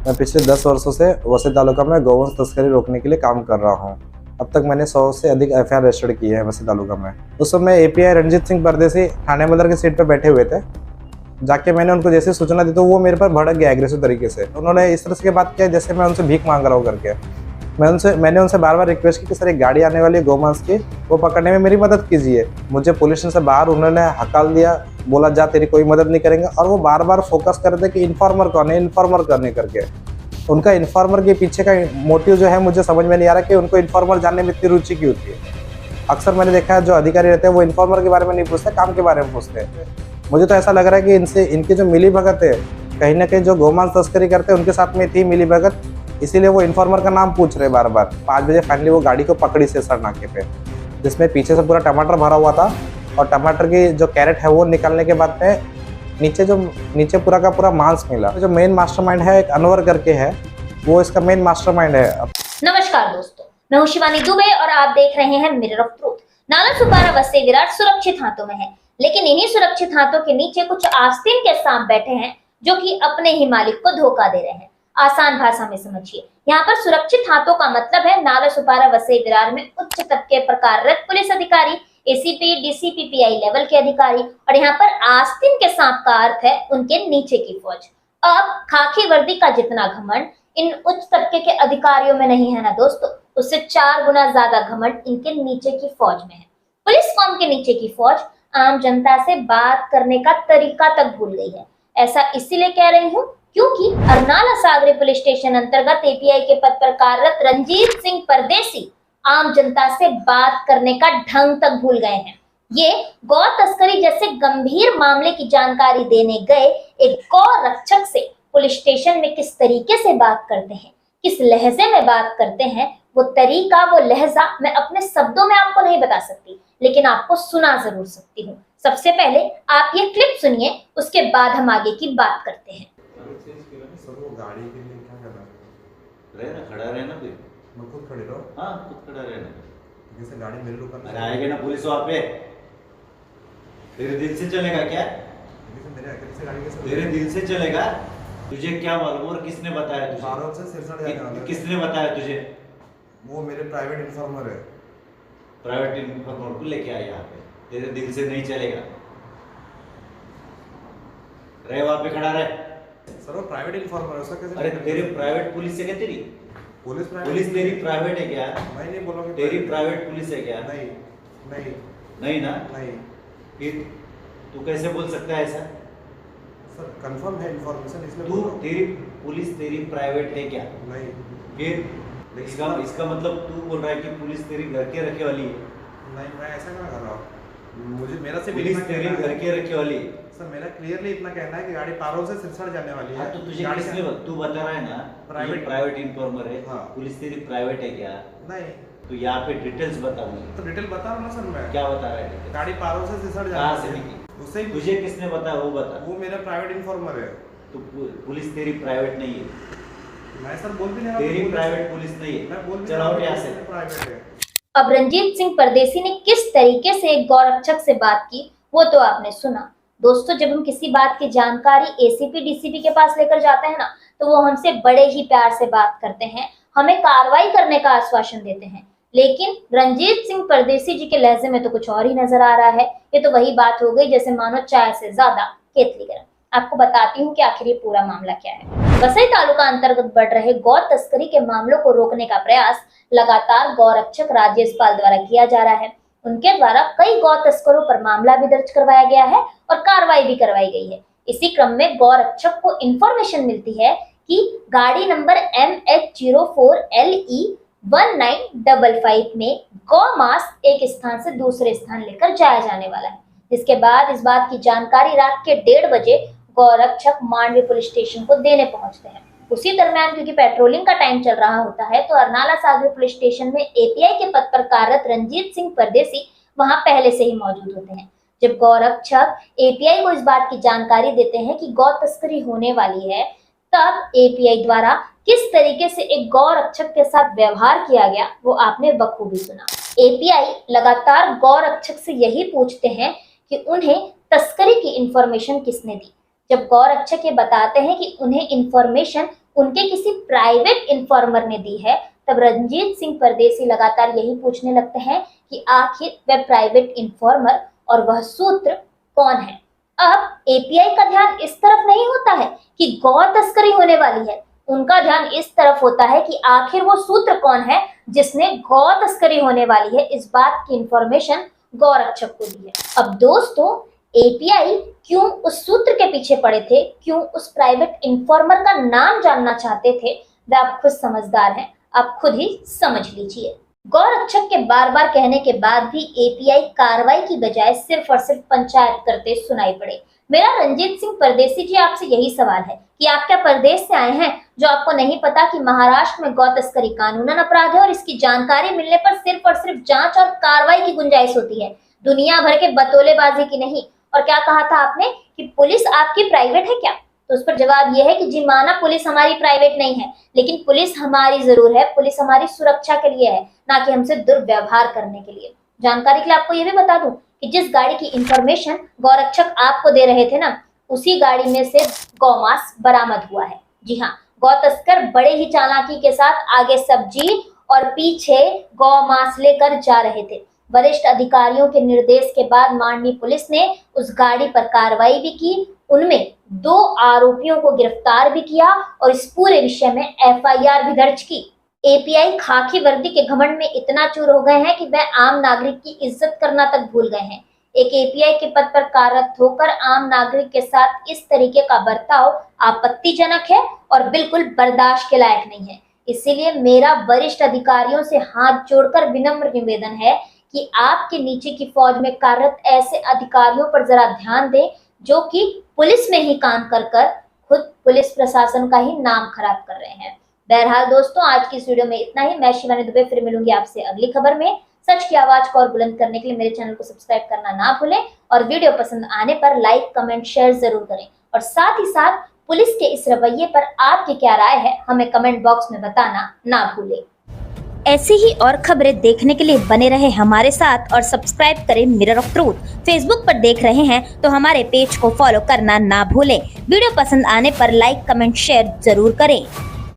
मैं पिछले 10 वर्षों से वसई तालुका में गौवंश तस्करी रोकने के लिए काम कर रहा हूँ। अब तक मैंने 100 से अधिक एफआईआर रजिस्टर्ड किए हैं वसई तालुका में। उस समय एपीआई रणजीत सिंह परदेसी थाने मंदिर की सीट पर बैठे हुए थे। जाके मैंने उनको जैसे सूचना दी तो वो मेरे पर भड़क गया एग्रेसिव तरीके से। उन्होंने इस तरह से बात किया जैसे मैं उनसे भीख मांग रहा हूँ करके। मैंने उनसे बार बार रिक्वेस्ट की कि सर एक गाड़ी आने वाली है गौमांस की, वो पकड़ने में मेरी मदद कीजिए। मुझे पुलिस स्टेशन से बाहर उन्होंने हकाल दिया, बोला जा तेरी कोई मदद नहीं करेंगे। और वो बार बार फोकस कर रहे थे कि इन्फॉर्मर कौन है, इन्फॉर्मर करने करके। उनका इन्फॉर्मर के पीछे का मोटिव जो है मुझे समझ में नहीं आ रहा कि उनको इन्फॉर्मर जानने में इतनी रुचि क्यों थी। अक्सर मैंने देखा है जो अधिकारी रहते हैं वो इन्फॉर्मर के बारे में नहीं पूछते, काम के बारे में पूछते हैं। मुझे तो ऐसा लग रहा है कि इनसे इनकी जो मिली भगत है कहीं ना कहीं जो गौमांस तस्करी करते हैं उनके साथ में थी मिली भगत, इसीलिए वो इन्फॉर्मर का नाम पूछ रहे बार बार। 5 बजे फाइनली वो गाड़ी को पकड़ी सेसर नाके पे, जिसमें पीछे से पूरा टमाटर भरा हुआ था। और टमाटर की जो कैरेट है वो निकालने के बाद में नीचे पूरा का पूरा मांस मिला। जो मेन मास्टरमाइंड है एक अनवर करके है, वो इसका मेन मास्टरमाइंड है। नमस्कार दोस्तों, मैं हूं शिवानी दुबे और आप देख रहे हैं मिरर ऑफ ट्रूथ। नाला सुपारा वसई विरार सुरक्षित हाथों में है, लेकिन इन्हीं सुरक्षित हाथों के नीचे कुछ आस्तीन के सांप बैठे हैं जो कि अपने ही मालिक को धोखा दे रहे हैं। आसान भाषा में समझिए, यहाँ पर सुरक्षित हाथों का मतलब है नाला सुपारा वसई विरार में उच्च तबके पर कार्यरत पुलिस अधिकारी, एसीपी, डीसीपी, पीआई लेवल के अधिकारी। और यहाँ पर आस्तीन के सांप का अर्थ है उनके नीचे की फौज। अब खाकी वर्दी का जितना घमंड इन उच्च तबके के अधिकारियों में नहीं है ना दोस्तों, उससे 4 गुना ज्यादा घमंड इनके नीचे की फौज में है। पुलिस कॉम के नीचे की फौज आम जनता से बात करने का तरीका तक भूल गई है। ऐसा इसीलिए कह रही हूँ क्योंकि अरनाला सागरी पुलिस स्टेशन अंतर्गत एपीआई के पद पर कार्यरत रणजीत सिंह परदेसी आम जनता से बात करने का ढंग तक भूल गए हैं। ये गौ तस्करी जैसे गंभीर मामले की जानकारी देने गए एक गौ रक्षक से पुलिस स्टेशन में किस तरीके से बात करते हैं, किस लहजे में बात करते हैं, वो तरीका, वो लहजा मैं अपने शब्दों में आपको नहीं बता सकती, लेकिन आपको सुना जरूर सकती हूँ। सबसे पहले आप ये क्लिप सुनिए, उसके बाद हम आगे की बात करते हैं। सर वो गाड़ी के लिए क्या करना है? रहना, खड़ा रहना कोई। मैं खुद खड़े रहो। हाँ, खुद खड़ा रहना। जैसे गाड़ी मेरे रुकना। अरे आएगा ना पुलिस वहाँ पे। तेरे दिल से चलेगा क्या? मेरे अकेले से गाड़ी कैसे? तेरे दिल से चलेगा? तुझे क्या मालूम और किसने बताया तुझे? बारों से सिरसड़ जाने वाला। किसने बताया तुझे? वो मेरे प्राइवेट इन्फॉर्मर है। प्राइवेट इन्फॉर्मर को लेके आया यहाँ पे। तेरे दिल से नहीं चलेगा। रहे वहाँ पे खड़ा रहे। सर वो प्राइवेट इन्फॉर्मर है, उसका कैसे? अरे तेरी प्राइवेट पुलिस है क्या तेरी? पुलिस तेरी प्राइवेट है क्या? मैं नहीं बोलूँगा। तेरी प्राइवेट पुलिस है क्या? नहीं नहीं नहीं ना? नहीं। फिर तू कैसे बोल सकता है ऐसा? सर कंफर्म है इन्फॉर्मेशन, इसलिए तू तेरी पुलिस तेरी प्राइवेट है क्या? नहीं। फिर इसका मतलब तू बोल रहा है कि पुलिस तेरी घर के रखे वाली है? नहीं, मैं ऐसा क्या कर रहा हूँ? मुझे मेरा से पुलिस तेरी घर के रखे वाली है? सर मेरा क्लियरली इतना कहना है कि गाड़ी पारों से सिरसड़ जाने वाली है। हाँ, तो तुझे किसने तू बता रहा है ना प्राइवेट इन्फॉर्मर है। हाँ। पुलिस तेरी प्राइवेट है क्या? नहीं। तो यहाँ पे डिटेल्स बता मुझे। तो डिटेल बता रहा हूँ ना सर मैं। क्या बता रहा है डिटेल? गाड़ी पारों से सिसड़ कहाँ जाती से है। निकली? उससे तुझे किसने बताया वो बता। वो मेरा प्राइवेट इन्फॉर्मर है। तो पुलिस तेरी प्राइवेट नहीं है? मैं सर बोल भी नहीं रहा। तेरी प्राइवेट पुलिस नहीं है? मैं बोल भी चलाओ यहाँ से। प्राइवेट है। अब रणजीत सिंह परदेसी ने किस तरीके से एक गौरक्षक से बात की वो तो आपने सुना। दोस्तों, जब हम किसी बात की जानकारी एसीपी डीसीपी के पास लेकर जाते हैं ना, तो वो हमसे बड़े ही प्यार से बात करते हैं, हमें कार्रवाई करने का आश्वासन देते हैं। लेकिन रणजीत सिंह परदेसी जी के लहजे में तो कुछ और ही नजर आ रहा है। ये तो वही बात हो गई जैसे मानो चाय से ज्यादा केतली गर्म। आपको बताती हूँ कि आखिर ये पूरा मामला क्या है। वसई तालुका अंतर्गत बढ़ रहे गौ तस्करी के मामलों को रोकने का प्रयास लगातार गौरक्षक राजेश पाल द्वारा किया जा रहा है। उनके द्वारा कई गौ तस्करों पर मामला भी दर्ज करवाया गया है और कार्रवाई भी करवाई गई है। इसी क्रम में गौरक्षक को इंफॉर्मेशन मिलती है कि गाड़ी नंबर MH04LE 1955 में गौ मांस एक स्थान से दूसरे स्थान लेकर जाया जाने वाला है। जिसके बाद इस बात की जानकारी रात के 1:30 बजे गौरक्षक मांडवी पुलिस स्टेशन को देने पहुंचते हैं। उसी दरमियान क्योंकि पेट्रोलिंग का टाइम चल रहा होता है, तो अरनाला सागरी पुलिस स्टेशन में एपीआई के पद पर कार्यरत रणजीत सिंह परदेसी वहां पहले से ही मौजूद होते हैं। जब गौरक्षक एपीआई को इस बात की जानकारी देते हैं कि गौ तस्करी होने वाली है, तब एपीआई द्वारा किस तरीके से एक गौरक्षक के साथ व्यवहार किया गया वो आपने बखूबी सुना। एपीआई लगातार गौरक्षक से यही पूछते हैं कि उन्हें तस्करी की इंफॉर्मेशन किसने दी। जब गौरक्षक ये बताते हैं कि उन्हें इंफॉर्मेशन उनके किसी प्राइवेट इन्फॉर्मर ने दी है, तब रंजीत सिंह परदेसी लगातार यही पूछने लगते हैं कि आखिर वह प्राइवेट इन्फॉर्मर और वह सूत्र कौन है। अब एपीआई का ध्यान इस तरफ नहीं होता है कि गौ तस्करी होने वाली है, उनका ध्यान इस तरफ होता है कि आखिर वो सूत्र कौन है जिसने गौ तस्करी होने वाली है इस बात की इंफॉर्मेशन गौरक्षक को दी है। अब दोस्तों, एपीआई क्यों उस सूत्र के पीछे पड़े थे, क्यों उस प्राइवेट इन्फॉर्मर का नाम जानना चाहते थे, वह आप खुद समझदार हैं, आप खुद ही समझ लीजिए। गौरक्षक के बार बार कहने के बाद भी एपीआई कार्रवाई की बजाय सिर्फ और सिर्फ पंचायत करते सुनाई पड़े। मेरा रंजीत सिंह परदेसी जी आपसे यही सवाल है कि आप क्या परदेश से आए हैं जो आपको नहीं पता कि महाराष्ट्र में गौ तस्करी कानूनन अपराध है और इसकी जानकारी मिलने पर सिर्फ और सिर्फ जांच और कार्रवाई की गुंजाइश होती है, दुनिया भर के बतौलेबाजी की नहीं। और क्या कहा था आपने कि पुलिस आपकी प्राइवेट है क्या? तो उस पर जवाब यह है कि जी माना पुलिस हमारी प्राइवेट नहीं है, लेकिन पुलिस हमारी जरूर है, पुलिस हमारी सुरक्षा के लिए है, ना कि हमसे दुर्व्यवहार करने के लिए। जानकारी के लिए आपको यह भी बता दूं कि जिस गाड़ी की इंफॉर्मेशन गौरक्षक आपको दे रहे थे ना, उसी गाड़ी में से गौमांस बरामद हुआ है। जी हाँ, गौ तस्कर बड़े ही चालाकी के साथ आगे सब्जी और पीछे गौमांस लेकर जा रहे थे। वरिष्ठ अधिकारियों के निर्देश के बाद माननीय पुलिस ने उस गाड़ी पर कार्रवाई भी की, उनमें 2 आरोपियों को गिरफ्तार भी किया और इस पूरे विषय में एफआईआर भी दर्ज की। एपीआई खाकी वर्दी के घमंड में इतना चूर हो गए हैं कि वह आम नागरिक की इज्जत करना तक भूल गए हैं। एक एपीआई के पद पर कार्यरत होकर आम नागरिक के साथ इस तरीके का बर्ताव आपत्तिजनक है और बिल्कुल बर्दाश्त के लायक नहीं है। इसीलिए मेरा वरिष्ठ अधिकारियों से हाथ जोड़कर विनम्र निवेदन है कि आपके नीचे की फौज में कार्यरत ऐसे अधिकारियों पर जरा ध्यान दें जो कि पुलिस में ही काम कर खुद पुलिस प्रशासन का ही नाम खराब कर रहे हैं। बहरहाल दोस्तों, आज की इस वीडियो में इतना ही। मैं शिवानी दुबे फिर मिलूंगी आपसे अगली खबर में। सच की आवाज को और बुलंद करने के लिए मेरे चैनल को सब्सक्राइब करना ना भूलें और वीडियो पसंद आने पर लाइक, कमेंट, शेयर जरूर करें। और साथ ही साथ पुलिस के इस रवैये पर आपकी क्या राय है हमें कमेंट बॉक्स में बताना ना भूलें। ऐसी ही और खबरें देखने के लिए बने रहे हमारे साथ और सब्सक्राइब करें मिरर ऑफ ट्रूथ। फेसबुक पर देख रहे हैं तो हमारे पेज को फॉलो करना ना भूलें। वीडियो पसंद आने पर लाइक, कमेंट, शेयर जरूर करें।